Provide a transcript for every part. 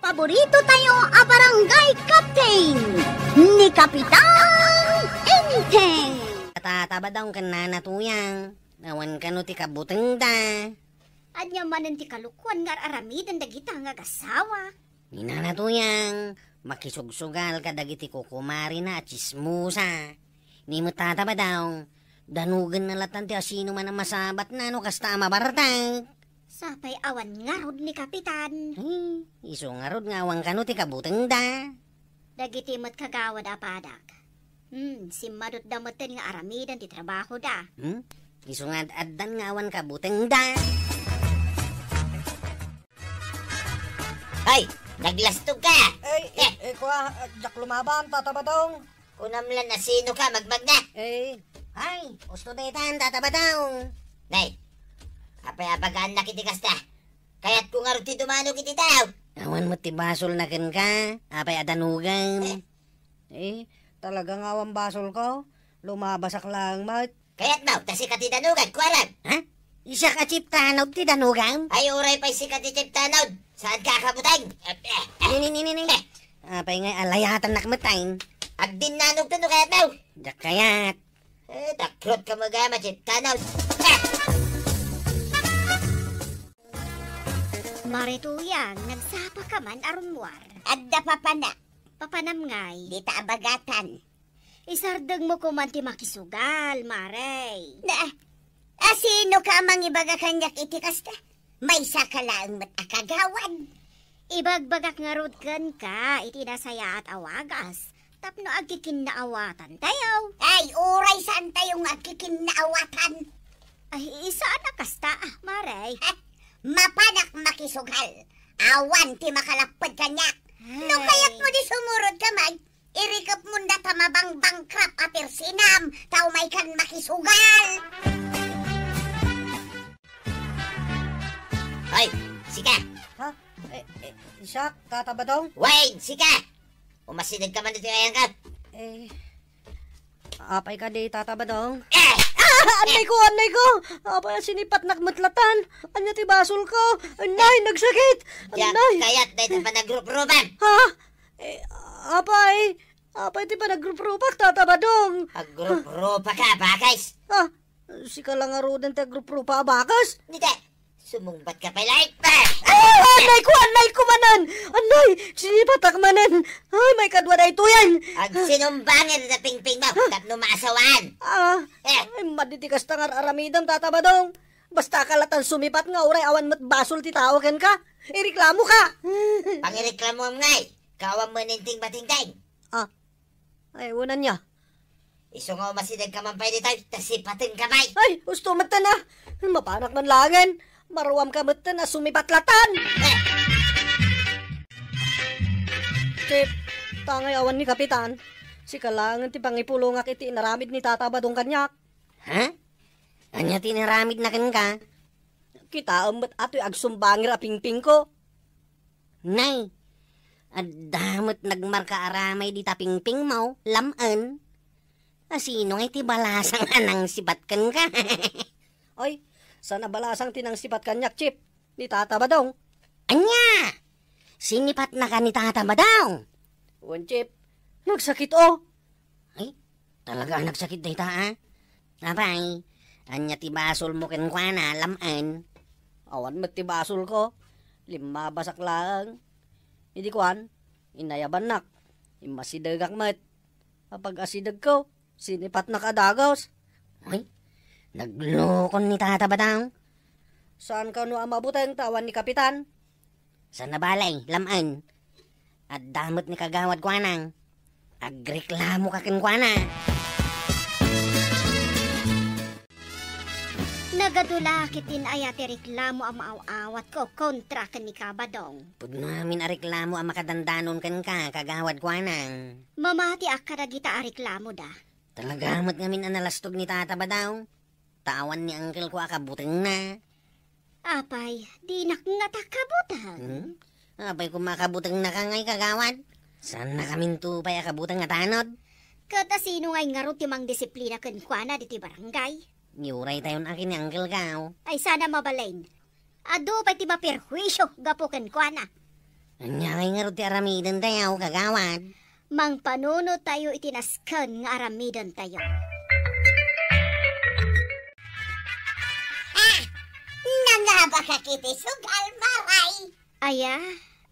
Paborito tayo a barangay captain ni Kapitan Enteng. Tatabadaw ka na natuyang. Nawan ka no ti kabuteng da. Anya manan ti kalukuan nga aramidan dagita nga gasawa. Ninanatuyang, makisugsugal ka dagiti kukumari na at chismusa. Ni mo tatabadaw, danugan na latan ti asino man ang masabat na no kasta mabartang. Sapay awan nga rod ni Kapitan. Ay, iso nga rod nga awang ka no ti kabuteng da. Dagiti mo't kagawad apadak. Si madot damoten nga aramidan ti trabaho da. Iso nga addan nga awan kabuteng da. Ay, naglastog ka! Kuha, jak lumaban, tatabadaw. Kunamlan na sino ka, magmag na! Ay, gusto detan, tatabadaw. Nay, apay abagaan na kitikas ta. Kaya't kung aro ti dumano kiti tao. Awan mo ti basol na ken ka, apay adanugan. Talagang awan basol ko. Lumabasak lang, mat. Kaya't mau, tasi ka ti danugan, kuwaran. Ha? Isa ka chip tanod ti danugan? Ay, uray pa si ka ti chip tanod. Saan ka kabutang? Nini. Apay ngay alayatan nakmatain. Agdin nanog to no kaya't mau. Jak kayat. Takrot ka magama, chip tanod. Marituyang, nagsapa ka man arunwar. Adda papana. Papanamngay. Di ta abagatan. Isardag mo ko man ti makisugal, Maray. Sino ka mang ibaga kanyak itikas ta? May sakalaang mat akagawan. Ibagbagak nga rod kan ka, itinasaya at awagas. Tapno agkikin na awatan tayo. Ay, uray saan tayong agkikin na awatan? Ay, isaan na kasta, Maray? Mapanak makisugal. Awan ti makalapad kanyak. No kayak mo di sumurod ka mag. Irikap mo na tamabang bangkrap apir sinam. Tao may kan makisugal. Hoy, sika. Ha? Siya, tatabadaw? Wait, sika. Umasinag ka man dito ayan ka. Apay ka di tatabadaw? Anay ko! Apay sinipat nakmatlatan. Anya ti basol ko. Anay, nagsakit. Anay. Kaya't dahil pa nagrup-rupan. Ha? Apay ti pa nagrup-rupak tatabadong. Agrup-rupa ka, bakais. Si ka lang arudan ti agrup-rupa, bakas? Hindi. Sumungbat ka pa like. Anay ko manan. Anay, sinipatak manan. Ay, may kadwa na ito yan. Ag sinumbangin na pingping mo. Tapno maasawaan. Ay, maditikas tangar aramidam tatabadong. Basta kalatan sumipat nga uray awan mat basol ti tao ken ka. Ireklamo ka. Pangireklamo mo ngay. Kawang maninting batingting. Ay, unan niya. Iso nga umasinag ka man pa dito. Tasipatin kamay. Ay, gusto mata na. Mapanak man langan. Maruam ka mata na sumipatlatan. Chip, tangay awan ni Kapitan. Si kalangan ti pangipulongak iti naramid ni tatabadong kanyak. Ha? Anya tinaramid na ken ka? Kita amat ato'y agsumbangir a pingping ko. Nay, adamot nagmarka aramay di tapingping mo, laman. Sino ngay ti balasang anang sibatkan ka? Ay, sana balasang tinang sipat kanyak, Chip. Ni tatabadong. Anya! Sinipat na ka ni tatabadaw. Uwan, Chip. Nagsakit o. Ay, talaga nagsakit day ta, Abay, anya ti basol mo kenkwana, laman. Awan mat ti basol ko. 5 basak lang. Hindi kuan, inayaban nak. Imasidagak mat. Kapag asidag ko, sinipat na kadagos. Ay, naglokon ni tatabadaw. Saan ka no amabutang tawan ni Kapitan? Sa nabalay, laman. At damot ni kagawad kwanang. Agreklamo ka kenkwana. Nagadula kitin ayati reklamo ang maaawat ko kontra ken ni Kabadong. Pud namin areklamo ang makadandanon ken ka, kagawad kwanang. Mamati akkaragita a reklamo da. Talagamot ngamin analastog ni tatabadaw. Tawan ni uncle ko akabuteng na. Apay, di nak nga takabutang. Apay kung makabuteng na ka ngay kagawad. Saan na kamin tupay akabuteng nga tanod? Kata sino ngay nga ro timang disiplina ken kuana diti barangay. Niuray tayon akin ni uncle ka. Ay sana mabalain. Ado pa ti maperwisyo gapo ken kuana. Anyangay nga rin ti aramidan tayo, kagawad. Mang panuno tayo itinaskan nga aramidan tayo. Nangaba ka kiti sugal, maray. Aya,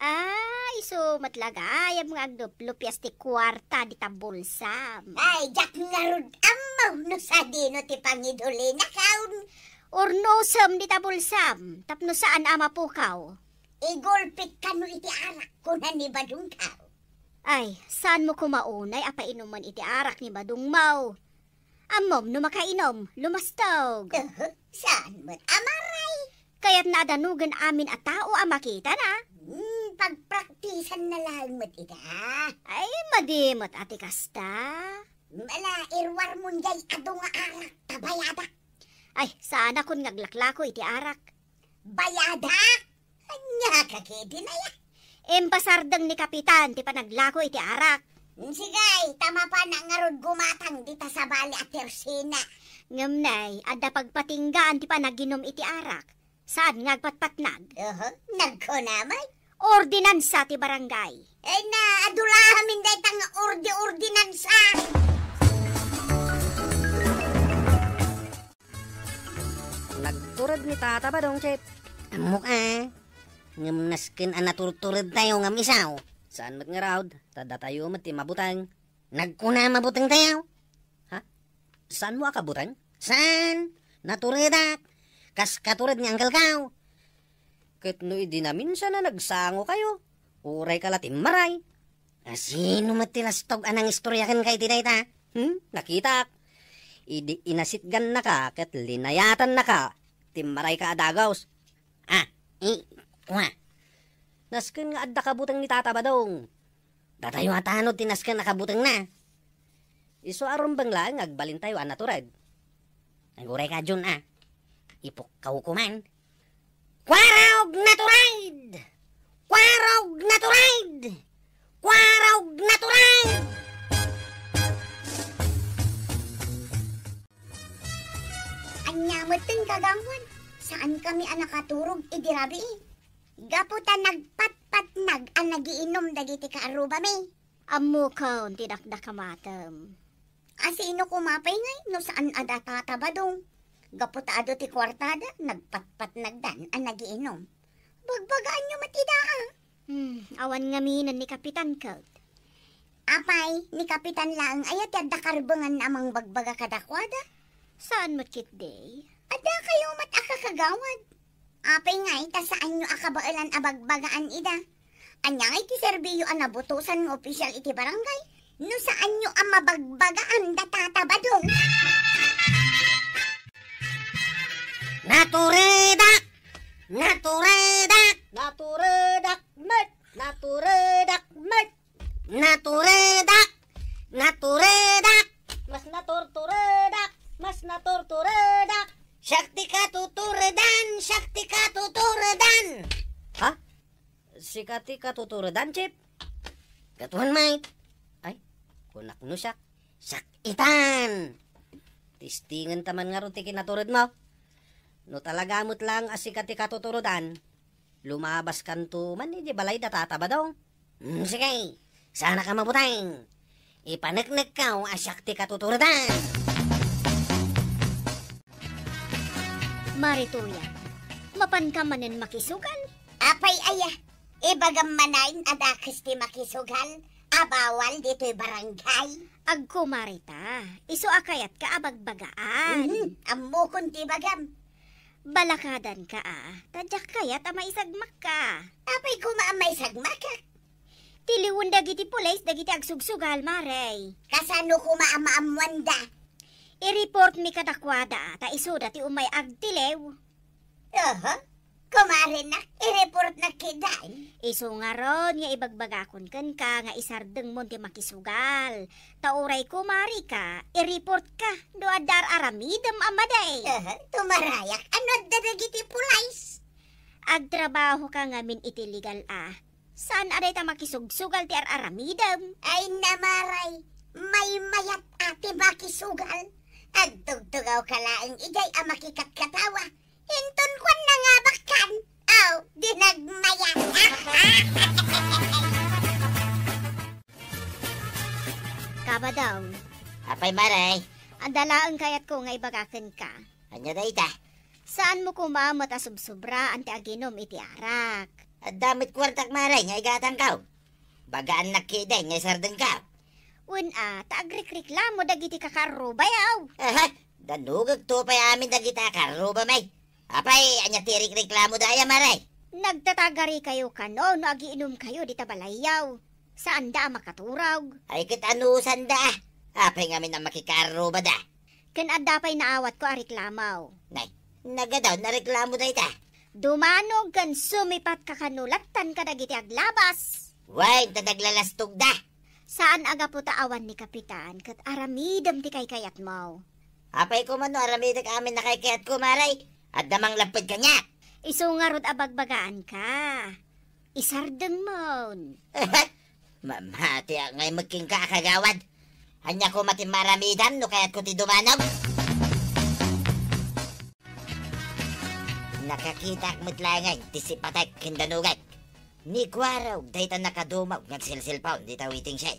ay, so matlagayam nga agduplupyas ti kwarta di tabulsam. Ay, jak nga rod amaw no sa dino ti pangiduli na kaun. Ornosam di tabulsam, tapno saan ama pukaw. Igulpit ka no iti arak ko na ni Badong Kaw. Ay, saan mo kumaunay apa inuman iti arak ni Badong Mau? Amom no makainom, lumastog. Saan mo't amaray? Kaya't naadanugan amin at tao ang makita na. Pagpraktisan na lang mo't ita. Ay, madimot ati kasta. Mala, irwar mo jay ado nga arak, tabayadak. Ay, sana kun ngaglaklako iti arak. Bayadak? Anya kakidi na ya. Empasardeng ni Kapitan, ti panaglako iti arak. Sigay, tama pa na nga rod gumatang dita sa bali at tersina. Ngamnay, adda pagpatinggaan ti panaginom iti arak. Saan ngagpatpatnag? Nagkunamay. Ordinansa ti barangay. Ay na, adulahamin day tang ordinansa. Nagturad ni Tata ba dong, Chip? Amok ngamnaskin ang naturturad tayo nga misaw. Saan mat nga raod? Tada tayo mati mabutang. Nagkuna mabutang tayo. Ha? Saan mo akabutang? Saan? Naturadak. Kas katurad ni Uncle Kaw. Kat no idi namin siya na nagsango kayo. Uray ka latim maray. Sino matilastog anang istoryakan kay tinay ta? Nakita. Idi inasitgan na ka kat linayatan na ka. Timmaray ka adagaws. Nasken nga adda kabutang ni Tata Badong. Datayo atanod tinasken nakabutang na. Iso aron bang lang agbalin tayo naturad. Naguray ka dyan Ipok kahukuman. Kwarog naturad! Kwarog naturad! Kwarog naturad! Anyamot ting kagangwan. Saan kami anakaturog idirabi? Gaputa nagpatpatnag ang nagiinom dagiti kaaruba mi. Ammo kaon tinakdakamatam. Asino kumapay ngay no saan ada tatabadong. Gaputa ado ti kwartada nagpatpatnag dan ang nagiinom. Bagbagaan nyo matida Awan ngaminan ni Kapitan Kalt. Apay, ni Kapitan lang ayat yadda karbangan namang bagbaga kadakwada. Saan mo kit day? Ada kayo mat akakagawad. Apay ngay, ta saan nyo akabailan abagbagaan ida. Anyang iti serbiyo ang nabutusan ng opisyal iti barangay. No saan nyo ang mabagbagaan datatabadong. Naturedak! Naturedak! Naturedak met! Naturedak met! Naturedak! Naturedak! Mas naturturedak! Mas naturturedak! Syakti ka tuturedan! Syakti ka tuturedan! Ha? Sikati ka tuturedan, Chip? Katuhan, mate. Ay, kunak no siyak. Sakitan! Tistingan taman nga rin kinatured mo. No talagamot lang asikati ka tuturedan. Lumabas kanto man, di balay datataba daw. Sige, sana ka mabutang. Ipanagnag ka asyakti ka tuturedan. Marituya, mapan ka manen makisugal? Apay aya, ibagam manayin adakis ti makisugal. Abawal dito'y barangay. Agko marita, iso akayat ka abagbagaan. Ammo kun ti bagam. Balakadan ka tadyak kayat ama isagmak ka. Apay kumaamay sagmaka. Tiliwon dagiti pulis dagiti agsugsugal marey. Kasano kumaamamwanda. I-report mi kadakwada ta iso dati umay agtilew. Kumarin na, i-report na kiday. Iso nga ron nga ibagbagakon kan ka nga isardeng mon ti makisugal. Tauray kumari ka, i-report ka do adar aramidem amaday. Tumarayak, ano dadagiti pulais? Agtrabaho ka nga min iti legal Saan aday ta makisugsugal ti aramidem? Ay namaray, may mayat ati makisugal. Agtugtugaw ka laing igay ang makikatkatawa. Hinton kwan na nga bakan. daw, dinagmaya. Kabadaw, Apay maray, ang dalaan kayat ko nga ibagakan ka. anya da ita. Saan mo kumamot a subsobra ante aginom iti arak? At damit kwartak maray, nga igatang kaw. Bagaan nakiday, nga isardeng kaw. Taagrik-reklamo dagiti kakarubayaw. Aha, danugag to pa amin dagita karuba may. Apay, anya tirik reklamo daya maray. Nagtatagari kayo kano no agiinom kayo di tabalayaw. Saan da makaturag? Ay kitanusan da. Apay ngamin na makikaruba da. Kan adapay naawat ko a reklamaw. Nay, nagadaw na reklamo da ita. Dumanog kan sumipat kakanulatan ka dagiti aglabas. Way, tadaglalastog da. Saan aga po taawan ni Kapitan kat aramidam ti kay kayat mo? Apay ko man no, aramidag amin na kay kayat ko maray. At damang lapad ka niya. Isungarod abagbagaan ka. Isardeng mo. Mamati ngay magking kakagawad. Anya ko matimaramidan no kaya't ko ti dumanog. Nakakita mo't langay, tisipatak kindanugay. Ni kwaraw, dahi ta nakadumag, nagsilsilpaw, di tawiting siya.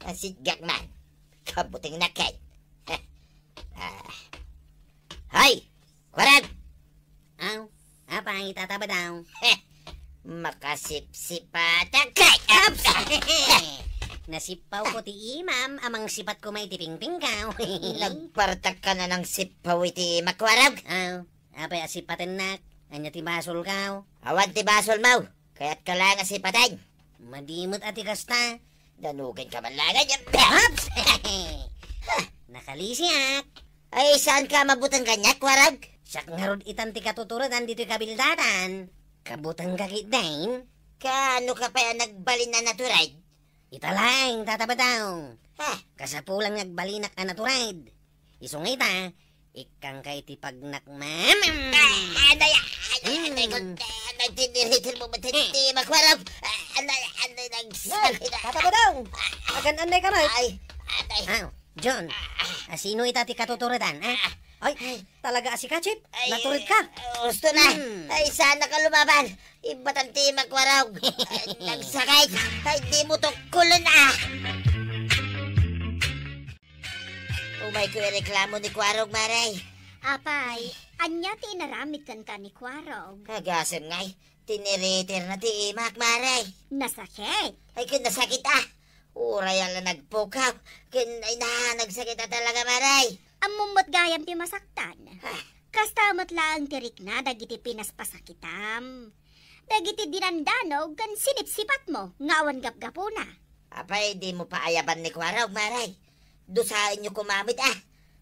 Asigak man, kabuting nakay. Hay! Kwarag! Aw, apa ang itataba daw? Makasipsipatak kay! Nasipaw ko ti imam, amang sipat ko may tipingping ka. Nagpartak ka na ng sipaw iti makwarag. Aw, apay asipatin nak, anya ti basol ka. Awan ti basol mau, kaya't ka lang asipatan. Madimot ati kasta. Danugin ka man lang yan. Nakalisyak. Ay, saan ka mabutang kanyak, kwarag? Sak ngarod itan ti katuturodan dito'y kabildatan. Kabutang kakitayin. Kaano ka pa nagbalin na naturad? Italang, tataba daw. Ha? Kasapulang nagbalinak na naturad. Isungay ta, ikang kay ti pagnakmam. Anay, nagtitiritil mo matiti, makwarag. Anay, nagsakit. Tataba daw. Agan anay ka rin. Ay, anay. Aw, John, sino ita ti katuturodan, ha? Ay, talaga si Kachip, naturid ka. Gusto na. Ay, sana ka lumaban. Iba't ti makwarag. Nagsakit. Ay, di mo to kulon ah. Umay ko reklamo ni Kwarog, Maray. Apay, anya ti inaramid kan ka ni Kwarog. Kagasam ngay. Tiniritir na ti imak, Maray. Nasakit. Ay, kinasakit ah. Uray ala nagpukaw. Ay nagsakit na talaga, Maray. Amumot gayam ti masaktan. Kastamot lang tirik na dagiti pinaspasakitam. Dagiti dinandanog kan sinipsipat mo, ngawan gapgapuna. Apay, di mo pa ayaban ni Kwarog, Maray. Dusain nyo kumamit ah.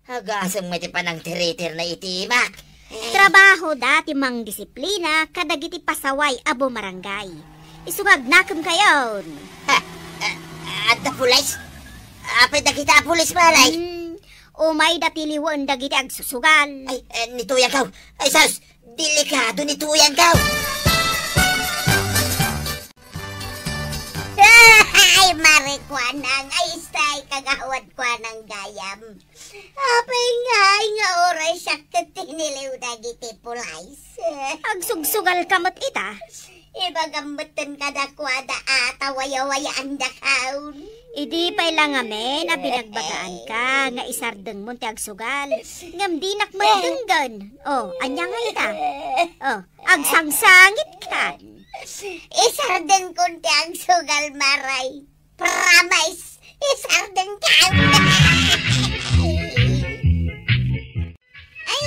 Hagasang may pa ng tiritir na itimak. Trabaho dati mang disiplina kadagiti pasaway abo marangay. Isungag nakum kayon. Ha? At the pulis? Apay dagita pulis, Maray. Umay datiliwan dagiti agsusugal. Ay, nituyan kaw. Ay, sus, delikado nituyan kaw. Ay, marikwanang, ay stay kagawad kwa ng gayam. Apay nga oras siya katiniliw dagiti pulais. Agsugsugal kamot ita. Ibagambutan ka da kwada ata waya-wayaan da kaun. Idi pa'y lang amen na binagbagaan ka nga isardeng mo ti agsugal. Ngam di nakmadenggan. Oh, anya nga ita. Oh, agsangsangit ka. Isardeng kunti ang sugal, Maray. Promise, isardeng ka. Ay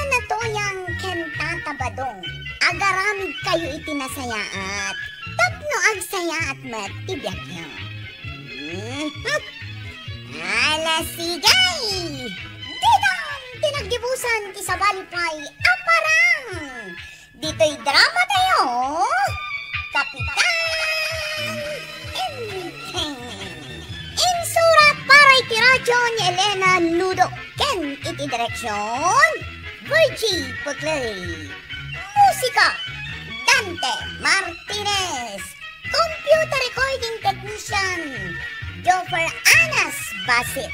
na tuyang kentatabadong. Agaramid kayo itinasayaat. Tapno agsayaat mat ibyak nyo. Alasigay! Didang tinagdibusan ti sa balipay aparang! Dito'y drama tayo! Kapitan! Insurat para iti radyo ni Elena Nudo ken iti direksyon Virgie Pugley. Musika Dante Martinez. Computer recording technician Joffer Anas Basit.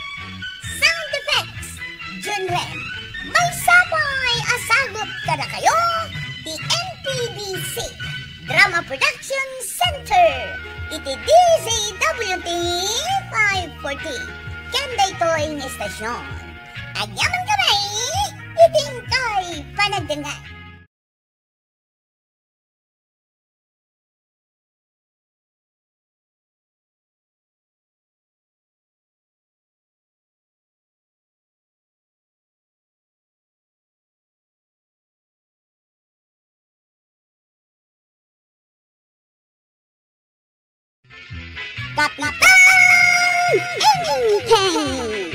Sound effects Jun Ren. May sapay asagot kada kayo iti NPDC Drama Production Center iti DZWT 540 kanda ito'y estasyon. Agyaman kamay itingkay panagdangan. Kapitan Engeng!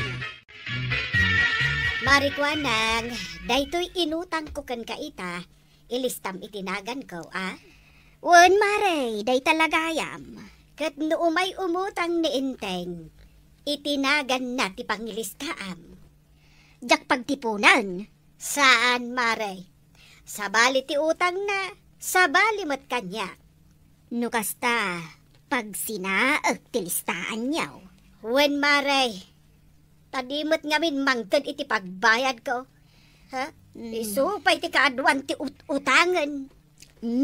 Marikwanang, daytoy inutang ko kan kaita, ilistam itinagan ko, ah? Wan mare, day talagayam. Kat no umay umutang ni Inteng, itinagan na ti pangilis kaam. Jak pagtipunan, saan mare? Sabali ti utang na, sabali mat kanya. Nukasta, pag sinaag tilistaan niyaw. Wen mare, tadimot ngamin mangkad iti pagbayad ko. Ha? Isupay ti kaadwan ti utangan.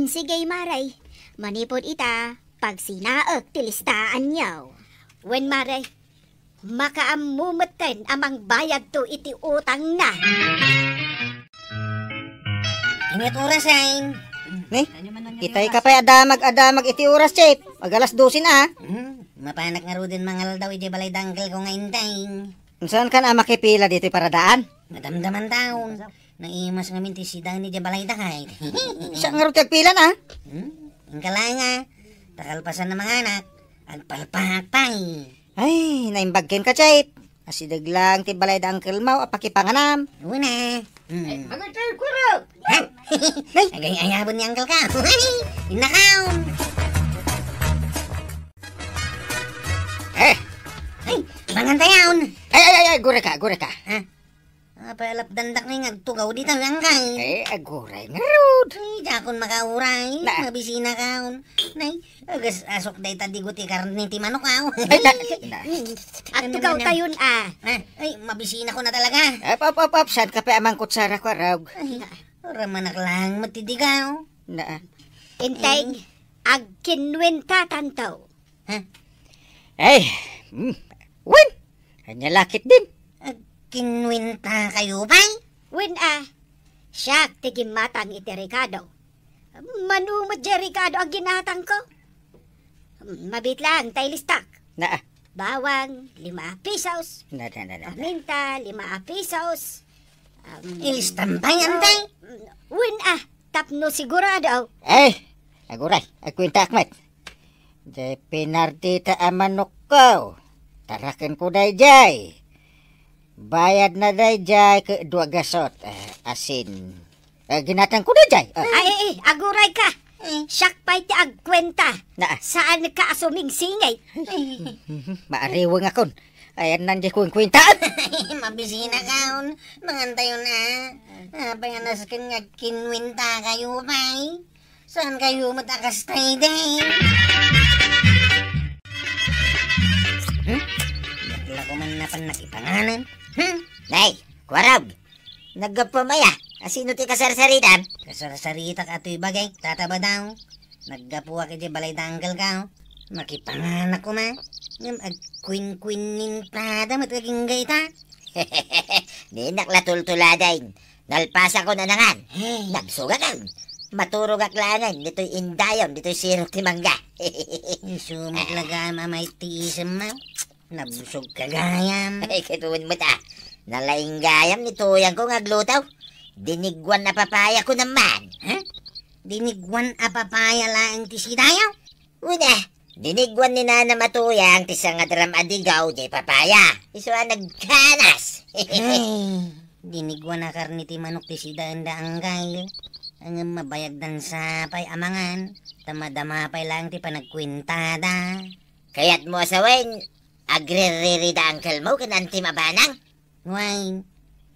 Sige mare, manipod ita, pag sinaag tilistaan niyaw. Wen mare, makaamumatan amang bayad to iti utang na. Ingat orasan. Ni, itay ka pa adamag iti oras, Chip. Magalas 12 na. Mapanak nga ro din mangal daw iti balay dangkel ko nga intay. Saan ka na makipila dito paradaan? Madamdaman taon. Naimas nga minti si Dani di balay dangay. Siya nga ro tagpila na. Ang kalanga. Takalpasan na mga anak. Agpalpakpay. Ay, naimbagkin ka, Chip. Asidag lang ti balay da Uncle Mau apakipanganam. Una. Agay tayo kurap. Agay ayabon ni Uncle ka. Inakaon. Eh, Mangantayaon. ay, gure ka. Apalap dandak na yung agtugaw dito ang kay. Aguray nga rod. Ay, jakon makauray. Na. Mabisina kaon. Nay, agas asok day tadigo ti karni ti manok kaon. At tugaw tayon ah. Ay, mabisina ko na talaga. Up. Saan ka pa amang kutsara ko, Raug? Ay, ramanak lang matidigaw. Na. Inteng, agkinwen tatantaw. Ay, win. Kanya lakit din. Kinwinta kayo ba? Wen ah, siya tigimatang iti Ricardo. Manumad di Ricardo ang ginatang ko. Mabit lang, tayo listak. Na. Bawang, 5 pesos. Na. Minta, 5 pesos. Ilistampay antay. Wen ah, tapno sigurado. Aguray. Agkwinta akmat. Jay pinardita amanok ko. Tarakan ko jay. Bayad na jay ke 2 gasot. Asin. Ginatang ko jay. Ay, aguray ka. Siyak pa'y ti agkwenta. Na. Saan ka asuming singay? Maariwang akon. Ayan nandiyan ko yung kwintaan. Mabisina kaon. Mangantayo na. Payanas kan nga kinwinta kayo ba? Saan kayo matakas tayo day? Yakla ko man na panakipanganan. Nay, Kwarab, nagpamaya. Asino ti kasarsaritan? Kasarsarita ka ito'y bagay. Tataba daw. Naggapuwa kiti balay danggal ka. Makipanganak ko ma. Ngam agkwin-kwinin tada mataging gayta. Di naklatultuladain. Nalpasa ko na nangan. Nagsugakan. Maturog aklangan. Dito'y indayon. Dito'y sirok ti mangga. Sumaglaga mamay tiisam ma. Nabusog kagayam. Ay, katuwan mo ta. Nalaing gayam ni tuyang ko ngaglutaw. Dinigwan na papaya ko naman. Dinigwan a papaya laang ti sidayaw. Una, dinigwan ni Nana Matuyang ti sangadram adigaw di papaya. Iswa nagkanas. Dinigwan na karni ti manok ti sidaan da anggay. Ang mabayag dan sapay amangan. Tamadamapay lang ti panagkwintada. Kaya't mo asawen, agririri da Uncle Mo kananti mabanang. Why,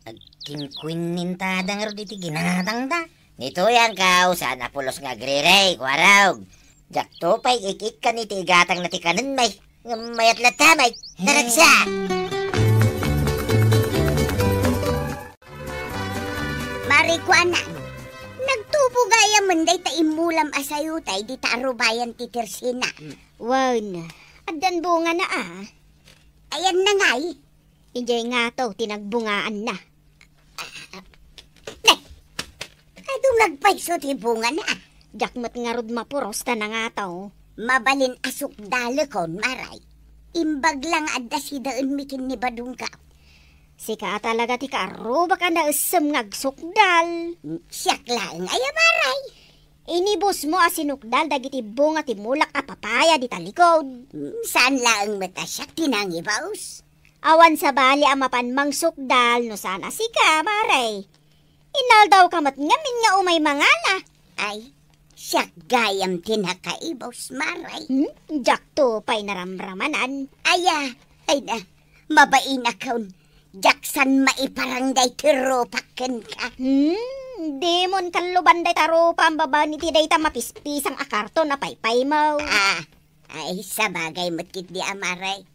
agkinkwinin tada nga ro di ti ginatang da. Nituyang ka, sana pulos nga agrirey, Kwarog. Jak tupay ikik ka ni ti igatang na ti kanan may. Mayat latamay, naragsa. Marikwanan, nagtubo gaya man day ta imulam asayutay di ta arubayan ti Tersina. Wan, adan bunga na Ayan na ngay. Ijay nga to, tinagbungaan na. Adong nagpaiso ti bunga na. Jakmat nga rod mapuros ta na nga to. Mabalin asok dalekon, maray. Imbag lang adda si daan mikin ni badung ka. Sika talaga ti karo, baka nausam ngagsukdal. Siyak lang ay maray. Inibos mo asinukdal dagiti bunga ti mulak a papaya di talikod. Saan lang matasyak tinangibaos? Awan sa bali amapan mang sukdal no sana sika, maray. Inal daw kamat ngamin nga umay mangala. Ay, siyak gayam tinakaibos, maray. Jakto pa'y naramramanan. Aya, ay na, mabain akaw. Jaksan maiparangday tiropaken ka. Demon kaluban day taro pambaba ni tiday ta mapispisang akarto na paypay mo. Ay, sa bagay matkit di amaray.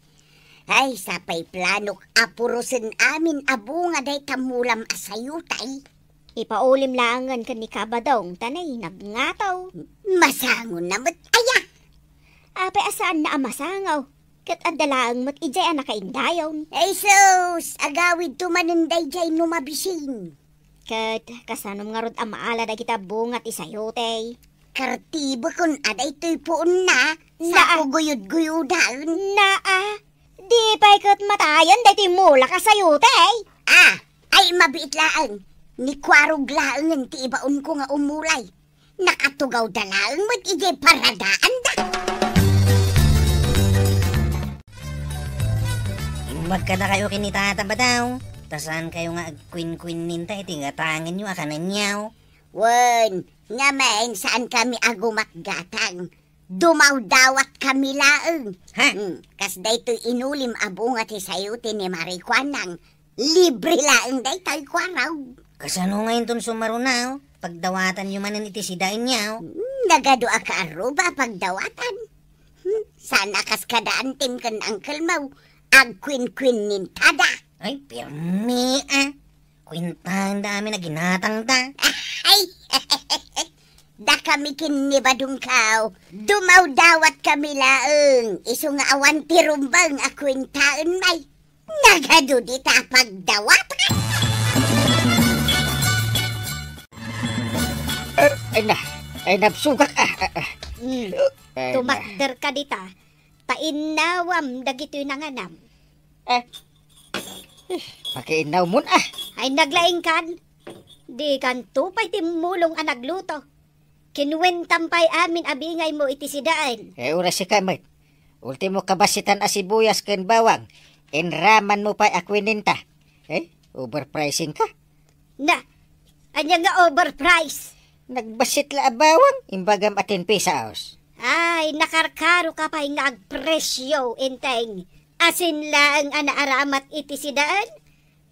Ay, sa pay planok apurusin amin abunga day tamulam asayutay. Ipaulim langan ka ni kabadong tanay nagngataw. Masangon na mat, aya. Apay asaan na amasangaw. Kat adalaang mat ijay anakaindayon. Ay sus, agawid tumanunday jay numabisin. Kat kasanom nga rod amaala da kita bungat isayotay. Kartibo kun aday to'y puon na. Sa kuguyod-guyudan. Di pa'y kat matayan day timula ka sayotay. Ay mabiit laang. Ni kwarog laang ti ibaon ko nga umulay. Nakatugaw dalaang mat ijay paradaan da. Magka na kayo kinitata ba daw? Tasan kayo nga agquin-quin nintay, tingatangin nyo akanan nyaw. Wen, nga main saan kami agumatgatang. Dumaw-dawat kami laang. Kas daytoy inulim abunga ti sayuti ni Marikwanang. Libre laang daytoy kwaraw. Kasano ngayon ton sumarunaw? Pagdawatan nyo manan iti sidain nyaw. Nagadua ka aruba pagdawatan. Sana kas kadaan tim kan Uncle Mau. Agquin-quin nintada. Ay, pirmi Kwintahan dami na ginatang ta. Ay, da kami kinibadong kao. Dumaw-dawat kami laeng. Iso nga awan tirumbang akwintaan may. Nagado di ta pagdawat. Ay napsugak Tumakder ka dita. Painawam dagito'y nanganam. Pakiinaw mo Ay naglaing kan. Di kan tupay timulong ang nagluto. Kinuwentampay amin abingay mo iti sidaan. Ura si kamay. Ultimo kabasitan asibuyas ken bawang. Enraman mo pa akwininta. Overpricing ka. Anya nga overprice. Nagbasit la bawang, imbagam atin pesos. Ay, nakarkaro ka pa'y nga agpresyo, inteng. Asin lang anaaramat iti sidaan.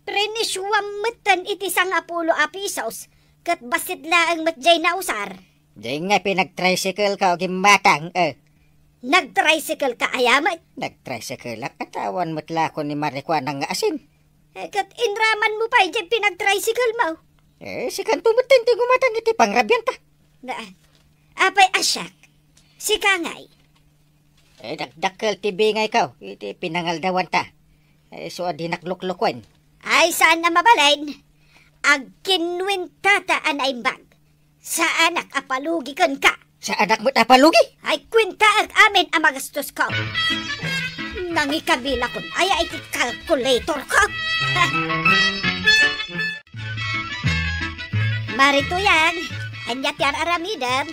Preniswam matan iti 10 pesos. Kat basit lang matjay na usar. Di nga pinag-tricycle ka o gimatang, Nag-tricycle ka ayamat. Nag-tricycle la katawan mo't lako ni Marikwanang nga asin. Kat inraman mo pa'y dyan pinag-tricycle mo. Si kanto mo't hindi gumatang iti pangrabyan ta. Apay asyak. Si Kangay. Nagdakkel ti bingay ka, iti pinangaldawan ta. So adi nakluklukwan. Ay, saan na mabalain? Agkinwin tata anaimbag. Sa anak apalugi kan ka. Sa anak mo't apalugi? Ay, kwinta ag amin ang magastos ko. Nangikabila kun, ay iti calculator ko. Marito yan. Anyat yan aramidam.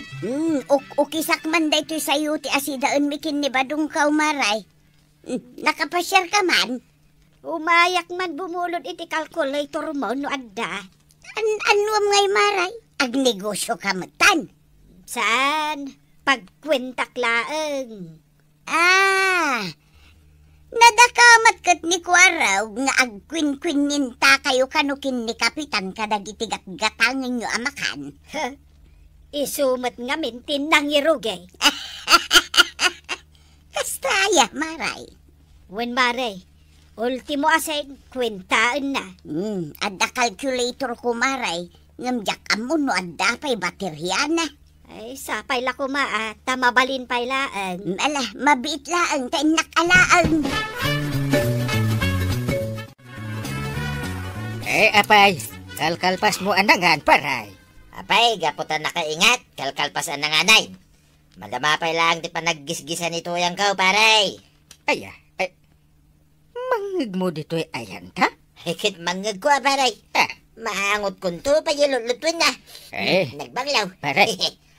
Ukisak man da ito sa'yo ti asidaan mikin ni badong kaumaray. Nakapasyar ka man? Umayak man bumulod iti calculator mo no adda. Anuam ngay maray? Agnegosyo ka matan. Saan? Pagkwintak laeng. Nadakamat kat ni Kwaraw nga agkwin-kwin ninta kayo kanukin ni Kapitan kadagiti gatgatangan nyo amakan. Isumat nga mintin nang irugay. Kastaya, maray. Wen maray, ultimo asay kwintaan na. Adda calculator ko, maray. Ngamjak amo no adda pa'y baterya na. Ay, sapay la ko tamabalin pa'y laang. Mabiit laang, tayo nakalaang. Apay, kalkalpas mo anangan, paray. Apay, gaputan nakaingat, kalkalpas ang nanganay. Madama pa lang di pa naggisgisan nito yang kau, paray. Ay, mangig mo dito ayan ta? Hikit mangag ko, paray. Maangot kunto pa yulutwin na. Nagbanglaw. Paray,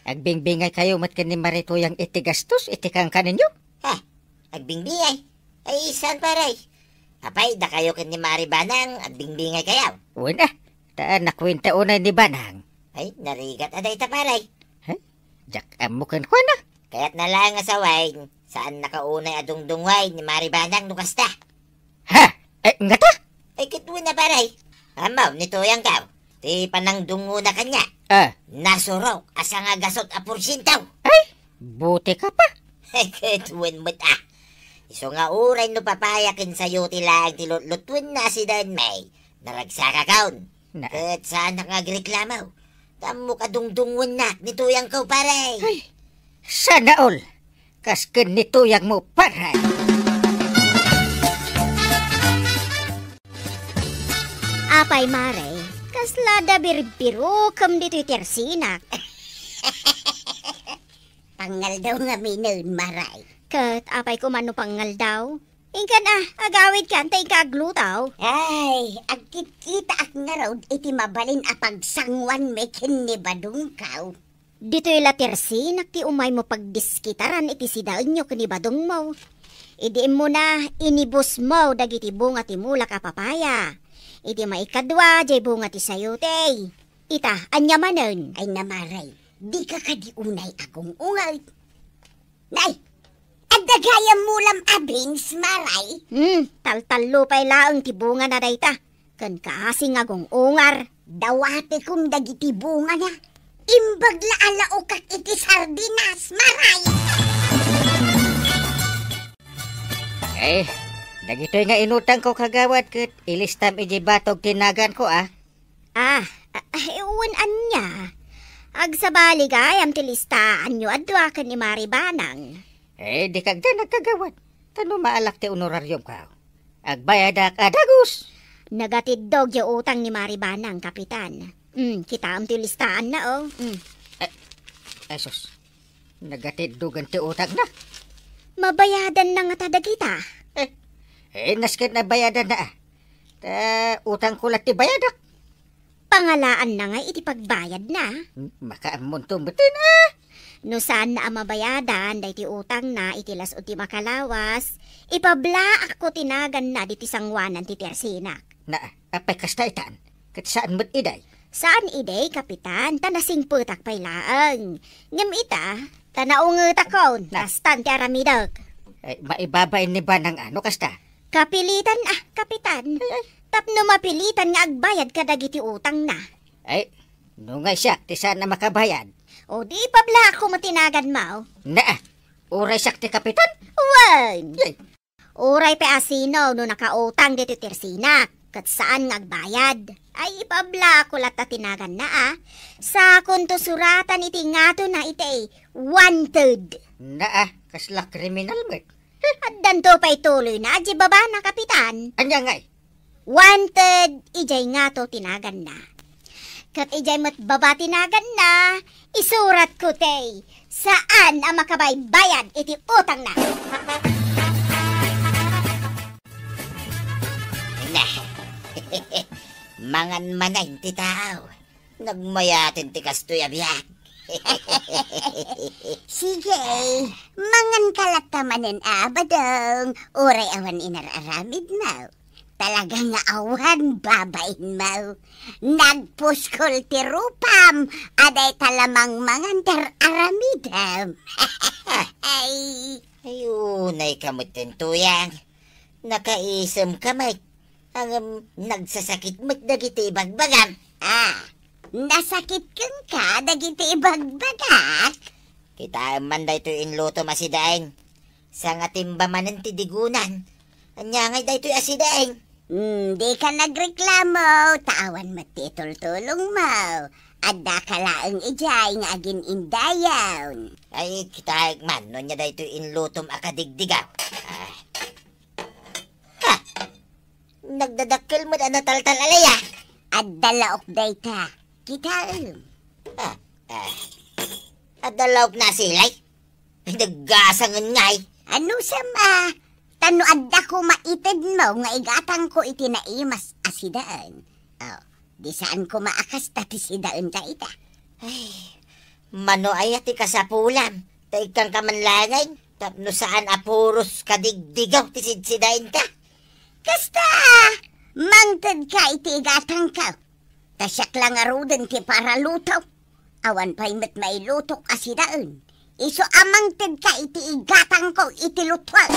agbingbingay kayo mat ni marito yang itigastos, itikang kaninyo? Agbingbingay? Ay, isan, paray. Apay, da kayo kin ni Maribanang, agbingbingay kayaw. Una, taan nakwenta unay ni Banang. Ay, narigat aday ta, paray. Jak amukan ko na. Kaya't na lang asaway, saan nakaunay adungdungway ni Maribanang nukasta. Nga ta? Ay, kitwin na, paray. Amaw, nito yang kaw. Ti panang dungo na kanya. Nasurok, asa nga gasot a porsintaw. Ay, buti ka pa. Ay, kitwin mo't Iso nga uray no papayakin sa'yo tila ang tilutlutuin na si Dan May. Naragsaka kaon. Kat saan nakagreklamaw. Tamo ka dungdungon na nito yang kaw, paray. Ay, sana all. Kaskin nito yang mo, paray. Apay, Mare, kaslada birbiro kam dito'y tersinak. Pangal daw nga minon, Maray. Kat apay ko mano pangal daw. Ingkan agawid ka, antay kaglutaw. Ay, agkit-kita ak nga raw, iti mabalin apagsangwan may kinibadong kaw. Dito'y latersinak ti umay mo pagdiskitaran iti sidaan nyo kinibadong mo. Idiin mo na, inibus mo dagiti bunga ti mula ka papaya. Idi maikadwa, jay bunga ti sayote. Ita, anya manon. Ay namaray, di ka kadiunay akong ungay. Nay, adagayam mulam abings, Maray. Taltalo pa'y laang ti bunga na dayta. Kan kaasing agong ungar. Dawati kong dagiti bunga na. Imbag laalaw kak iti sardinas, Maray. Dagito'y nga inutang ko kagawad kat ilistam iji batog tinagan ko Ewan anya. Agsabali gayam tilistaan nyo adwa ka ni Maribanang. Di kagda nagkagawad. Tano maalak ti honoraryum ka. Agbayadak adagus. Nagatid dog yung utang ni Maribanang, kapitan. Kita am tilistaan na Ay sus, nagatid dugan ti utang na. Mabayadan na nga tada kita. Nasket na bayadan na utang kulat ti bayadak. Pangalaan na nga iti pagbayad na. Makaamuntong betin No saan na mabayadan, dahi ti utang na itilas o ti makalawas, ipabla ako tinagan na di ti sangwanan ti tersinak. Apay kastaitan, kat saan mo't iday? Saan iday, kapitan? Tanasing putak pa'y laang. Ngam ita, tanaungutak ko, nastan ti aramidag. Maibabain ni ba ng ano kasta? Kapilitan kapitan. Tapno mapilitan nga agbayad ka dagiti utang na. Nungay siya, ti saan na makabayad? O di pabla ako matinagan mo. Uray siya ti kapitan? Wan! Uray pa asino no nakautang dito tersinak. Kat saan ngagbayad? Ay ipabla ko lata tinagan na Sa kunto suratan iti ngato na iti wanted. Kasla kriminal mo. At danto pa ituloy na di baba na kapitan. Anya ngay? Wanted, ijay ngato tinagan na. Kat ijay mo't baba tinagan na, isurat ko tay, saan ang makabaybayad iti utang na. Mangan manay ti tao. Nagmayatin ti kastoy abiyag. Sige, mangan kalatamanin badong. Uray awan inararamid mo. Talaga nga awan babain mo. Nagpuskol ti rupam. Aday talamang mangan ter aramidam. Ayunay kamot tuyang. Nakaisam kamay. Ang nagsasakit mo't dagiti bagbagam. Nasakit kang ka dagiti bagbagak? Kita man dayto inluto masidaing. Sa nga timba manan ti digunan. Anya ngay dayto asidaing. Di ka nagreklamo, tawan mo titultulong mo. Adda ka laang ijay nga agin indayaw. Ay, kita man, no niya dahito inlutom akadigdigaw. Nagdadakkel mo na nataltal alaya. Adda laok dayta. Kita Adalaw na silay. Naggasangan ngay. Ano sama? Tano adda ko maitid mo nga igatang ko itinaimas asidaan. Di saan ko maakas tati sidaan ta ita. Ay, mano ayati ka sa pulam. Taig kang kamanlangay. Tapno saan apuros kadigdigaw tisidsidain ka. Kasta, mangtad ka iti igatang ka. Tasyak lang aruden ti para lutaw. Awan pa'y mat may lutok asidaan. Iso amangtad ka iti igatang ko iti lutwal.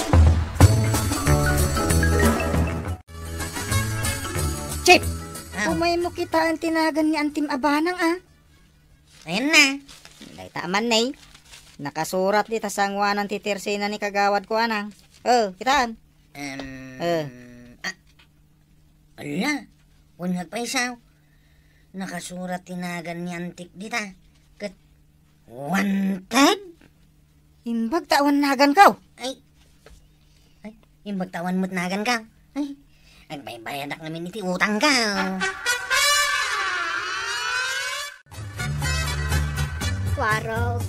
Chip! Umay mo kita ang tinagan ni Antim Abanang Ayan na. Day taman na nakasurat di tasangwanan ti Tersena ni kagawad ko anang. Kitaan. Ala, unag pa isaw. Nakasurat tinagan ni Antik dita. Kat, wanted? Imbag tawan nagan ka. Ay, imbag tawan mo't nagan ka. Ay, agbaybayadak namin iti utang ka. Kwarog,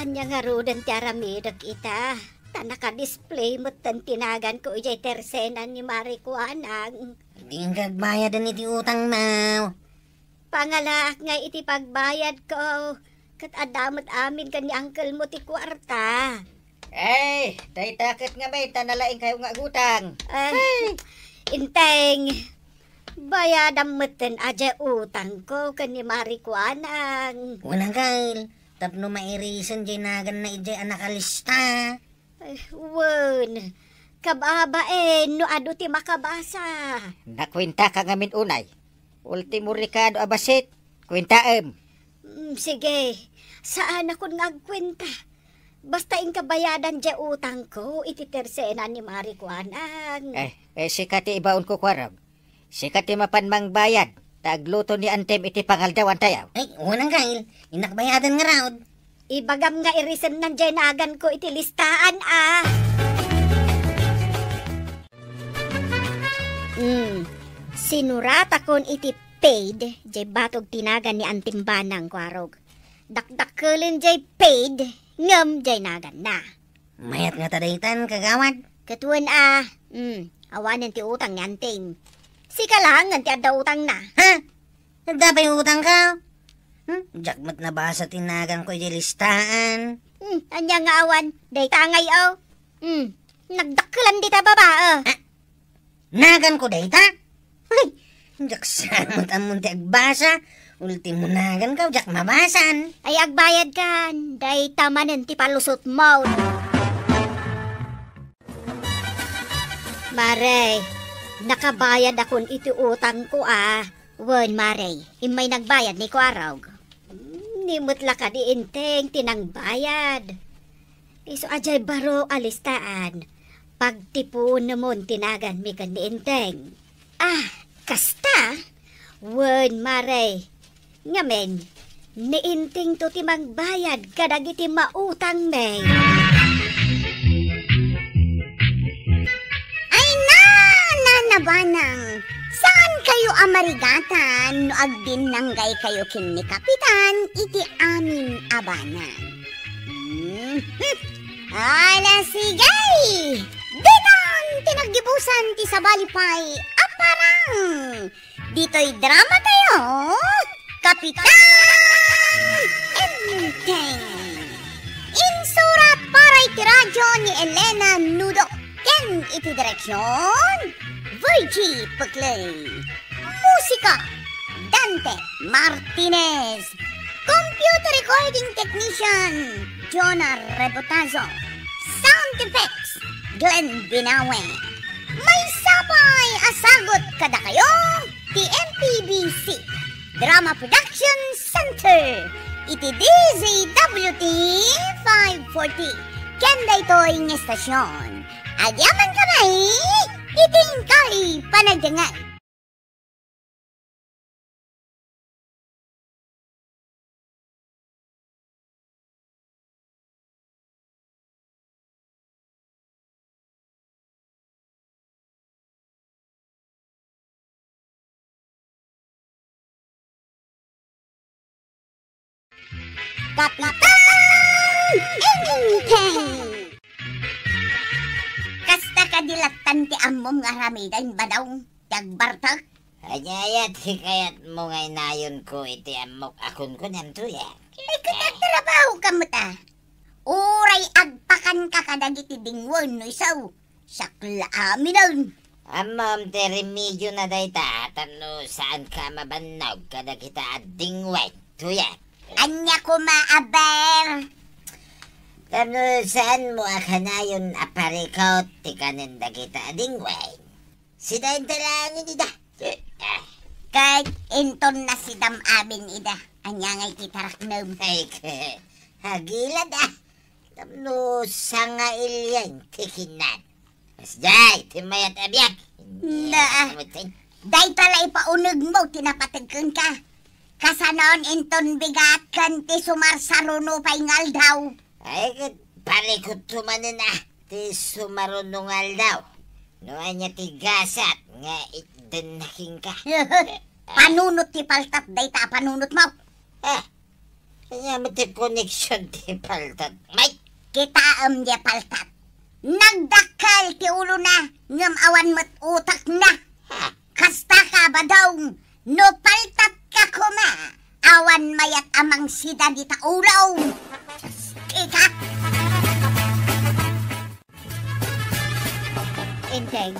anya nga rudan ti aramidag ita. Naka-display mo't tan tinagan ko ijay Tersena ni Marikuanang. Hindi ang kagbayadan iti utang mo. Pangalaak nga iti pagbayad ko. Kat adamot amin ka ni uncle mo ti kwarta. Ay, day takit nga may tanalaing kayo nga gutang. Inteng, bayadam mo't aja utang ko ka ni Marikuanang. Walang kail. Tapno mairisan jay nagan na ijay anakalista. Wen, kababa no ado ti makabasa. Nakwenta ka ngamin unay. Ultimo Ricardo Abasit. Kwentaem. Sige, saan ako ngagkwenta? Basta in kabayadan dya utang ko, iti Tersena ni Marikuanang. Sikati ibaon ko kwarag. Sikati mapanmang bayad. Tagluto ni Antem iti pangaldawan tayaw. Ay, walang kail. Inakbayadan nga raw. Ibagam nga irisan ng jenagan ko iti listaan Sinurata kon iti paid, jay batog tinagan ni Antimbanang kwarog. Dakdakulin jay paid, ngam jay nagan na. Mayat nga tadaitan, kagawad. Katuan awanan ti utang ni Anting. Sika lang, nanti ada utang na. Ha? Nagdapay utang ka? Jakmat na ba sa tinagan ko yung listaan? Anya nga awan, day tangay nagdakulan dita baba Nagan ko dayta? Ay, jak samot amon ti agbasa. Ultimo nagan ka, jak mabasan. Ay agbayad kan, day tamanen ti palusot mo. Mare, nakabayad akon iti utang ko Wen Mare, imay nagbayad ni Kwarog. Nimutla ka di inteng tinangbayad. Iso ajay baro alistaan. Pagtipon namon tinagan mi kan ni inteng. Kasta? Wen Mare, ngamen, ni inteng to timang bayad kadag iti mautang me. Ay nanabanang. Saan kayo amarigatan no agdin nanggay kayo kin ni Kapitan iti amin abanan? Ala sigay! Dinan tinagdibusan ti sabalipay aparang! Dito'y drama tayo, Kapitan Enteng! Insurat para iti radyo ni Elena Nudo ken iti direksyon Virgie Paclay. Musika, Dante Martinez. Computer recording technician, Jonah Rebotazo. Sound effects, Glenn Binawe. May sapay asagot kada kayo, TMPBC. Drama Production Center. Iti DZWT 540. Kenda ito'y ng estasyon. Agyaman kamay, Kiting kay panagdangan. Kapitan Enteng! Kasta kadilatan ti amom nga ramidan badong tagbartag. Anyayat hikayat mo nga inayon ko iti amok akon ko niyam tuya. Ay katatrabaho ka mo ta. Uray agpakan ka kadagiti dingwon no isaw. Sakla amin nun. Amom ti remedyo na dayta tano saan ka mabannog kada kita adingway tuya. Anya ko maaber. Tano saan mo akanayon aparikot ti kaninda kita adingway. Sidain talangin ida. Kahit inton na si dam amin ida. Anya ngay kitarak nom. Ay hagilad Tano sanga ilyan tikinan. Asjay timayat abyak. Na. Day pala ipaunog mo tinapatagkan ka. Kasanon inton bigat kan ti sumarsaruno paingal daw. Ay kat palikot tumanin ti sumarunungal daw. No anya ti gasat nga itdenaking ka. Panunot ti paltat day ta panunot mo. Kanya mo ti connection ti paltat. May Kita di paltat. Nagdakal ti ulo na ngam awan mat utak na. Kasta ka ba daw no paltat ka kuma. Awan mayat amang sida di ta ulaw. Kita. Enteng,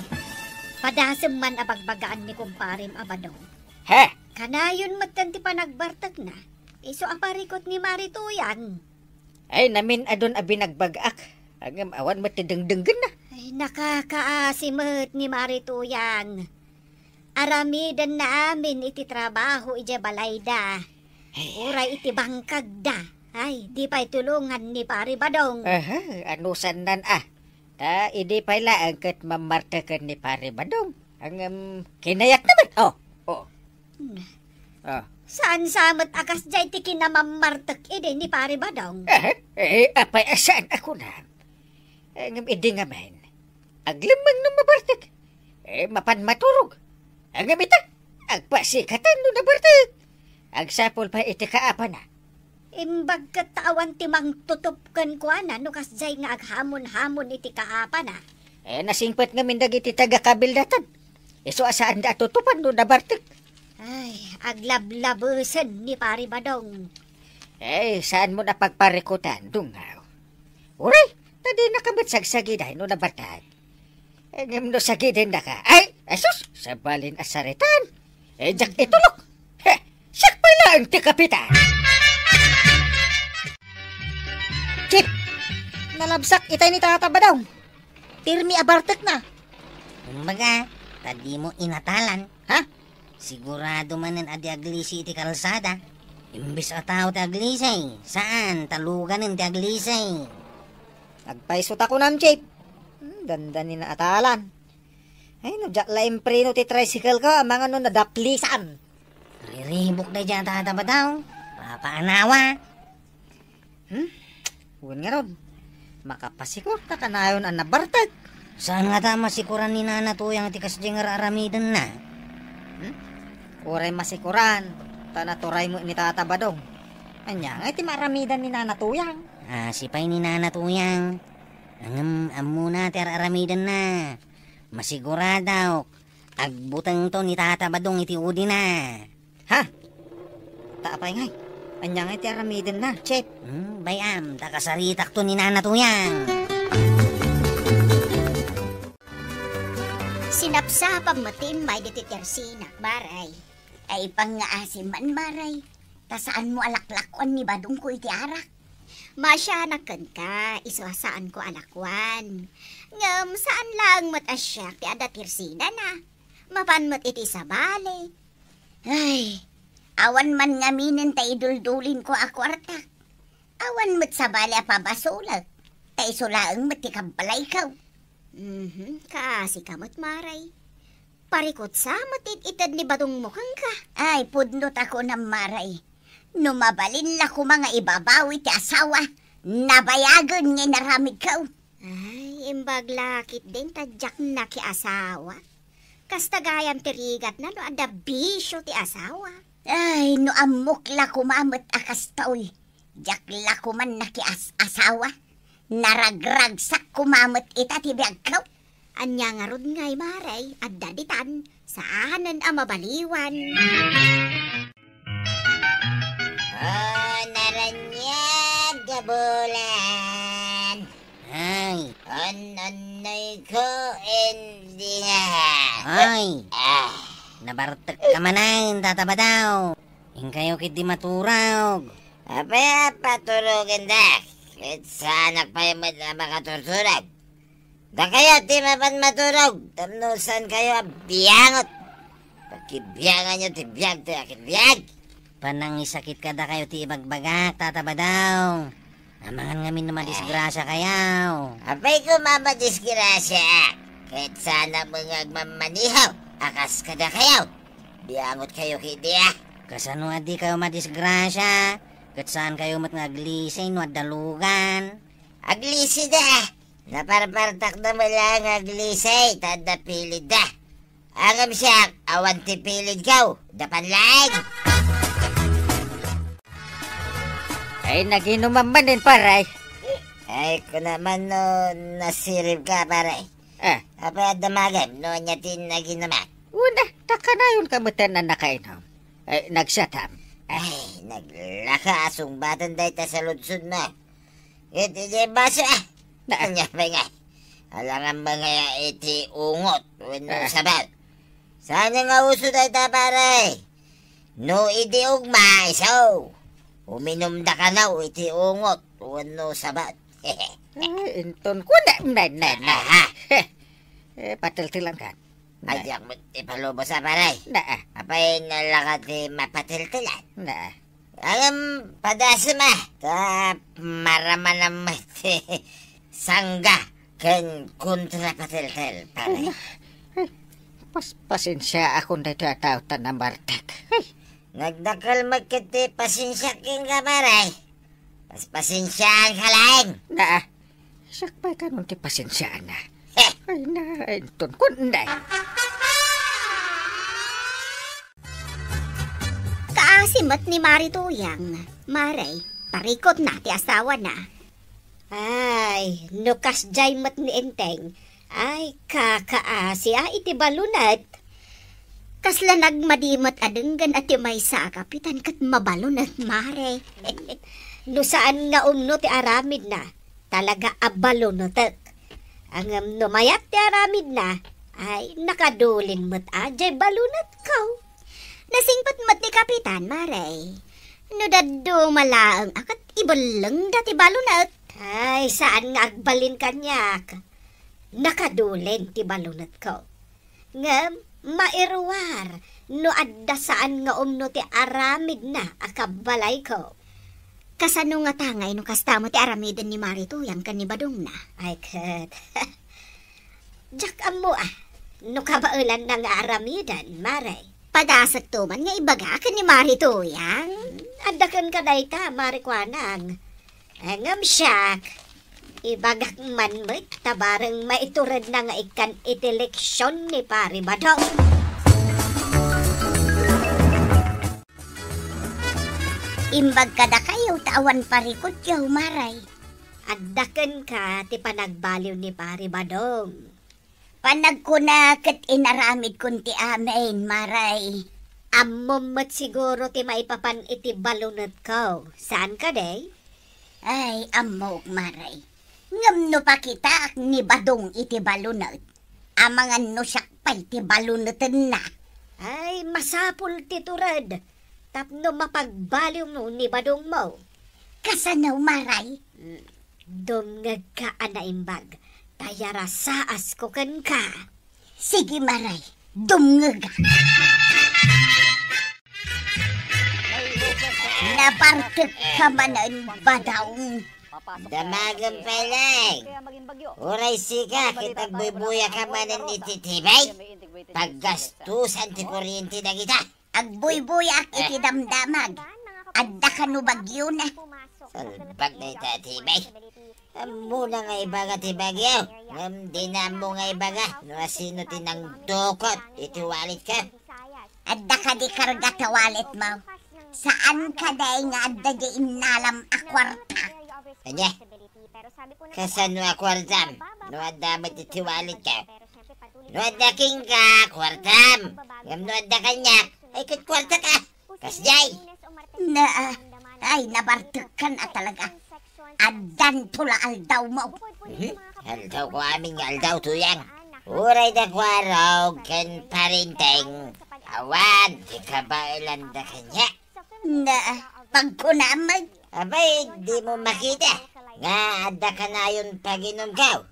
padasem man abagbagaan ni kumparim abadong. Ha? Kanayon magtanti pa nagbartag na. Iso aparikot ni Marituyan. Ay namin adon abi nagbagak. Ang awan matidengdenggen na. Ay, nakakaasimot ni Marituyan. Aramidan na amin iti trabaho iti balayda. Uray iti bangkag da. Ay, di pa'y tulungan ni Pari Badong. Aha, anusan nan idi pala ang kat mamartakan ni Pari Badong. Ang kinayat naman. Oh. Saan samat akas jay ti kinamamartak ide ni Pari Badong? Apay asaan ako na. Ang idi nga man. Aglamang na mabartak. Mapan maturog. Ang gamita. Agpasikatan no nabartak. Agsapol pa iti kaapa na. Imbag katawan ti mang tutupkan ko na no kas jay nga aghamon-hamon iti kaapa na. Nasingpat nga mindag iti taga-kabildatan. Iso asaan da tutupan no nabartak. Ay, aglablabusan ni Pari Badong. Saan mo napagparikutan, dungaw? Uray, tadi nakamatsagsagid no nabartag. Ngam no sagidin na ka. Ay, asus, sabalin asaritan. Jak itulok. Siyak pala ang ti kapitan. Chip, nalabsak itay ni Tata Badong. Tirmi abartek na. Kumbaga, tadi mo inatalan. Ha? Sigurado manan adi aglisi iti kalsada. Imbis ataw ti aglisay. Saan? Taluganin ti aglisay. Nagpaisot ako ng Chip. Dandanin na atalan. Ay, nadyak laing preno ti tricycle ko, mga no nadaplisan. Riribok na dyan tataba daw. Papaanawa. Huwag nga ron. Makapasikot na kanayon ang nabartag. Saan nga ta masikuran ni Nana Tuyang ti kasdyang aramidan na? Uray masikuran. Tanaturay mo ni Tata Badong. Anya nga iti maramidan ni Nana Tuyang. Sipay ni Nana Tuyang. Amo na ti aramidan na. Masiguradaw. Agbutang to ni Tata Badong iti udi na. Ha? Taapay ngay. Anya nga iti aramidan na, Chip. Bayam, takasaritak to ni Nana Tuyang. Sinapsapang matim may dititersinak, Baray. Ay pangaasim man maray. Ta saan mo alaklakon ni Badong ko iti arak? Masyanakan ka, iswasaan ko alakwan. Ngam, saan lang mat asyak ti adatirsina na. Mapanmat iti sa bale. Ay, awan man ngaminin ta iduldulin ko ako artak. Awan mat sa bale apabasulag. Ta isulaang mat ti kabalay kaw. Kasi kamot maray. Parikot sa matititad ni Badong mukhang ka. Ay, pudnot ako ng maray. Numabalin la ko mga ibabawi ti asawa. Nabayagan nga naramid ka. Ay, imbag lakit din tadyak na ki asawa. Kastagayam tirigat na no ada bisyo ti asawa. Ay, no amok la kumamot akas taoy. Jak la kuman na ki asawa. Naragragsak kumamot ita ti biyag ka. Anya nga rod ngay maray at daditan sa ahanan ang mabaliwan. Naranyag gabulan. Ay, Anay ko hindi nga. ay, nabartak ka manan, tataba daw. Kayo kit di maturog. Apaya paturugin da. Kahit sa anak pa yung makaturturag. Da kayo di mapan maturog. Tamnusan kayo biyangot. Pagkibiyangan nyo ti biyag ti akit biyag. Panangisakit ka da kayo ti ibagbagak, tataba daw. Amangan ngamin na madisgrasya kayaw. Apay ko mamadisgrasya. Kahit sana mga agmamanihaw. Akas ka da kayo. Biyangot kayo kidiya. Kasano adi kayo madisgrasya? Kat saan kayo matngaglisay no at dalugan? Aglisi da. Naparpartak na malang aglisay. Tanda pilid da. Angam siya, awan ti pilid kaw. Dapan lang. Ay, naginuman man din, paray. Ay, kung naman no, nasirip ka, paray. Apa damagam, no, nyatin naginamak. Una, taka na yun kamutan na nakainom. Ay, nagsatam. Ay, naglakasong batan dahi ta sa lutsod na. Iti di baso Anya pa nga. Alangan ba nga iti ungot, wano sabat. Sana nga uso dahi ta paray. No, iti ugma, isaw. Uminom da ka na, iti ungot, wano sabat. Ay, inton ko na. Patiltilan ka. Ay, diyak mo ipalubos sa paray. Apay nalakat mapatiltilan. Alam, padasama. Ta maraman naman sangga kan kontra patiltil, paray. Pasensya akong natatautan ng bartak. Nagdakal magkiti pasensya king ka, paray. Pasensyaan ka lang. Sakbay ka nun ti pasensyaan na. Ay na, inton ko na. Kaasimat ni Marituyang. Maray, parikot na ti asawa na. Ay, nukas jay mat ni Enteng. Ay, kakaasi iti balunat. Kasla nagmadimat adenggan at may sa kapitan kat mabalunat, Mare. No saan nga umno ti aramid na, talaga abalunotet. Ang numayat ti aramid na, ay nakadulin mo't ajay balunat ko. Nasingpat mo't ni kapitan, Mare. No daddo malaang akat ibalang dati balunat. Ay, saan nga agbalin kanyak? Nakadulin ti balunat ko. Ngam, mairwar, no adda saan nga umno ti aramid na akabalay ko. Kasano nga tangay no kastamo ti aramidan ni Marituyang kan ni Badong na. Ay, kat. Jak amo no kabaulan na nga aramidan, Maray. Padasat tuman nga ibaga kan ni Marituyang. Adakan ka day ta, Marikwanang. Angam siyak. Ibagak man mo't tabarang maiturad na nga ikan iteleksyon ni Pari Badong. Imbag kada kayo, tawan parikot yaw, Maray. Addakan ka ti panagbaliw ni Pari Badong. Panagkunakit inaramid kun ti amin, Maray. Amomot siguro ti maipapan iti balunot ko. Saan ka, day? Ay, amok, Maray. Ngam no pakita ni Badong iti balunot. Amangan no sakpay ti balunoten na. Ay, masapul ti turad. Tapno mapagbaliw mo ni Badong mo. Kasanaw, Maray? Dumngag ka, anaimbag. Tayara saas ko kan ka. Sige, Maray. Dumngag. Napartik ka manan, Badong. Damagan pa lang. Uray sika, kitag buybuya ka manan ititibay. Paggastusan ti kuryente na kita. Agbuy-buy ak iti damdamag. Adda ka no bagyo na. Salbag na itatibay. Muna nga ibaga ti bagyo. Ngam di na mo nga ibaga. No asino tinang dukot. Itiwalit ka. Adda ka di karga tawalit mo. Saan ka day nga adda di inalam a kwarta? Anya? Kasan no akwartam? No adda matitiwalit ka. No adda king ka, kwartam. Ngam no adda kanyak. Ay kat kwarta ka. Kasjay. Ay nabartukan at talaga. Addan tula aldaw mo. Aldaw ko aming aldaw tuyang. Uray da kwaraw ken parinteng. Awan, di ka ba ilanda kanya? Pagkunamag. Abay, di mo makita. Nga adda ka na yun pag-inom ka.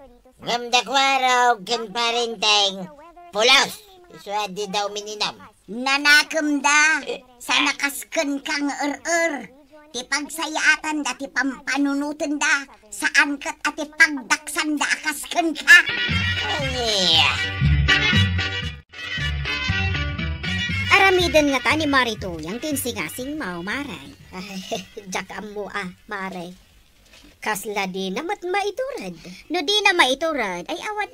Ngam da kwaraw ken parinteng. Pulos, iswa di daw mininom. Nanakam da. Sa nakasken kang Ti pagsayatan da, ti pampanunutan da, saan kat at ti pagdaksan da akasken ka. Aramiden nga ta ni Marito yang tinsingasing mao maray. Ay, jakam mo maray. Kasla di namat maiturad. No di na maiturad, ay awan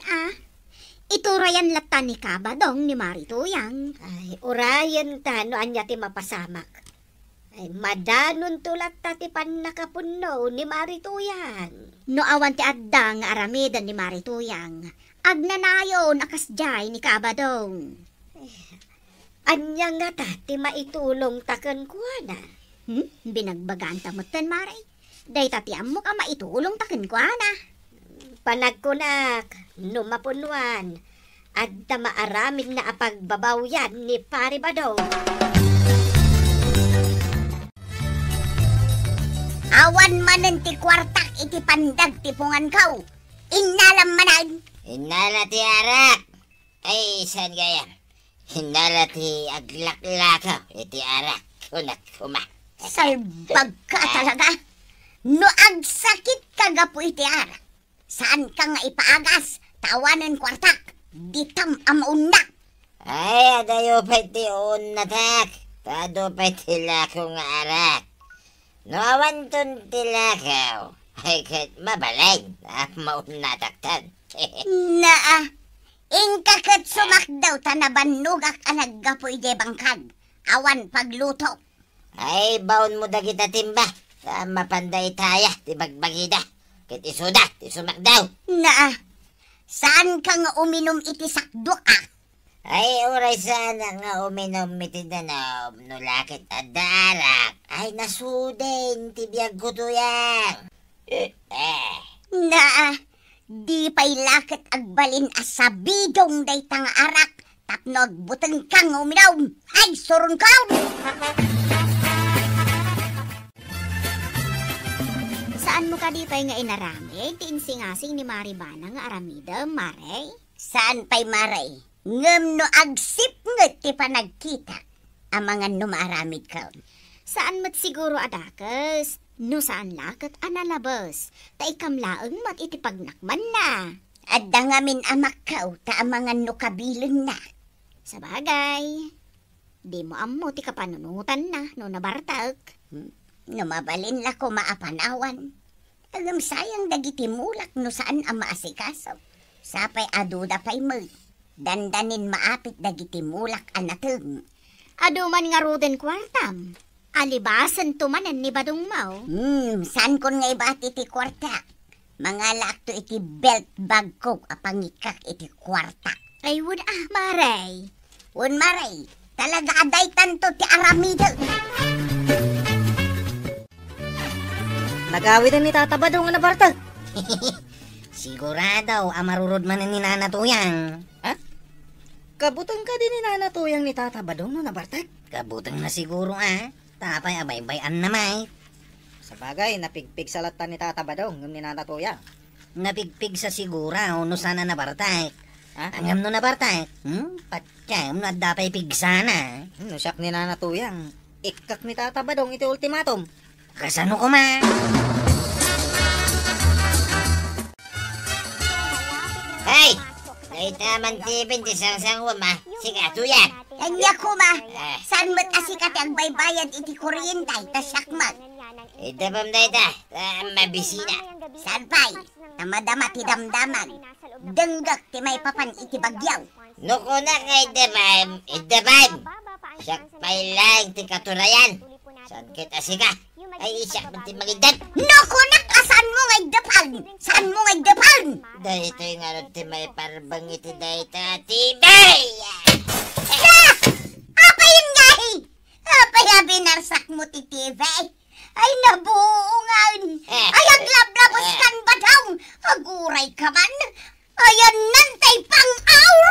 Iturayan lata ni Kabadong ni Marito yang. Ay, urayan ta no anya ti mapasamak. Ay, madanon tulat ti pan nakapuno ni Marituyang. No awan ti adda nga aramidan ni Marituyang. Agnanayon akasjay ni Kabadong. Anya nga ti maitulong taken kuana. Binagbagan tamutan maray. Day tati ammo ka maitulong taken kuana. Panagkunak, no mapunuan. Adda maaramid na apagbabawyan ni Pari Badong. Awan manen ti kwartak iti pandag ti pungan kau. Inalam manan. Inala ti arak. Ay, saan gaya? Inala ti aglaklaka iti arak. Kunak kuma. Salbag ka talaga. No agsakit kagapo iti arak. Saan ka nga ipaagas? Tawanan kwartak. Ditam amundak. Ay, adayo pa ti unatak. Tado pa ti lako nga arak. No awan ton tilakaw, ay kat mabalay na maunataktan. Ingkakat sumakdaw tanabanugak anaggapoy de bangkag. Awan pagluto. Ay, baon mo da kita timba. Sa mapanday taya, ti bagbagida. Kit isuda, ti sumakdaw. Saan ka nga uminom iti sakdo Ay, uray sana nga uminom iti danom, no lakit adarak. Ay, nasuden, tibiyag ko tuyang. Di pa'y lakit agbalin asabidong day tang arak. Tapno agbutang kang uminom. Ay, surun ka! Saan mo ka di pa'y nga inaramid? Tinsingasing ni Maribana nga aramida, Maray? Saan pa'y Maray? Ngem no agsip nget ti panagkita. Amangan no maaramid ka. Saan mat siguro adakas? No saan lakat analabas? Ta ikamlaeng mat iti pagnakman na. Adda ngamin amak ka ta amangan no kabilan na. Sabagay. Di mo ammo ti kapanunutan na no nabartag. No mabalin la ko maapanawan. Agam sayang dagiti mulak no saan ang maasikaso. Sapay aduda pa'y mo. Dandanin maapit dagiti mulak anateng. Aduman nga ruden kwartam. Alibasan tumanan ni Badong Mau. San kon nga ibati ti kwarta? Mga lakto iti belt bag ko apangikak iti kwarta. Ay wun Maray. Wun Maray, talaga aday tanto ti aramida. Nagawid ni Tata Badong nga nabartag. Sigurado, amarurod man ni Nana Tuyang. Kabutang ka din ni Nana Tuyang ni Tata Badong no nabartag. Kabutang na siguro Tapay abay-bayan na may. Sabagay, napigpig sa latan ni Tata Badong ng ni Nana Tuyang. Napigpig sa sigura no sana nabartag. Angam no nabartag. Patyam no adapay pigsana. No siyak ni Nana Tuyang. Ikak ni Tata Badong iti ultimatum. Kasano ko ma? Ay taman tipin ti sang wama. Sige, tuya. Anya kuma, saan mo't asikat ang baybayan iti kuryentay ta sakmat. Idabam dayta, mabisina. Saan pa'y, tamadama ti damdaman. Denggak ti may papan iti bagyaw. Nuko na nga idabam. Siyak pa'y lang ti katurayan. Saan kita siga? Ay siyak man ti magidap. Naku, nakasan mo ngay dapan! Saan mo ngay dapan? Dahito yung ano ti may parbang iti dayta tibay. Apa yun ngay? Apa ya binarsak mo ti TV? Ay nabuungan! Ay aglablabos kan ba daw? Aguray ka man! Ayan nantay pang aur!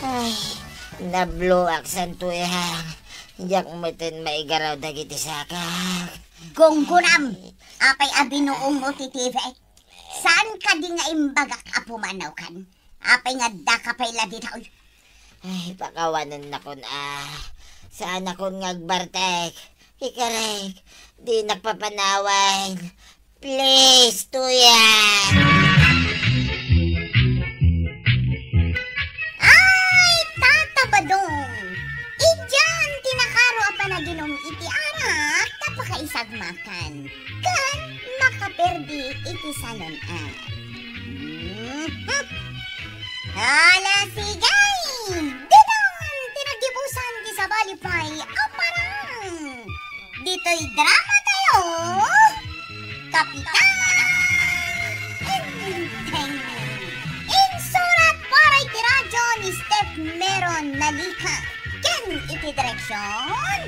Ay, nablo aksan to ihang. Yak mutin maigaraw dagiti sakak. Gonggunam! Apay abinuong mo ti TV? Saan ka di nga imbagak apumanaw kan? Apay nga da ka pa'y laditaw? Ay, pakawanan na kun Saan akong ngagbartek? Ikarek, di nagpapanawan. Please, tuya! Ay, tatabadong! Idyan, tinakaro apa na ginom iti arak, tapakaisagmakan. Kan, makaperdi iti salonan. Hala, sigay! Didon, tinagibusan ti sabalipay, aparang! Dito'y drama tayo! Kapitan! Enteng! Insurat para iti radyo ni Steph Meron Nalika. Ken iti direksyon,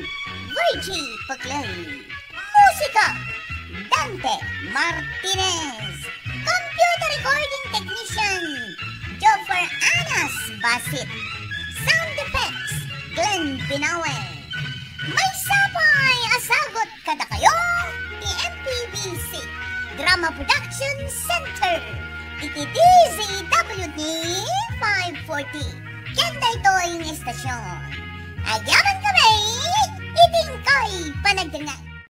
Virgie Paclay. Musika, Dante Martinez. Computer recording technician, Joffer Anas Basit. Sound effects, Glenn Pinawe. May sapay asagot kada kayo ni MPBC Drama Production Center. Iti DZWD 540. Kenda ito ang estasyon. Ayan!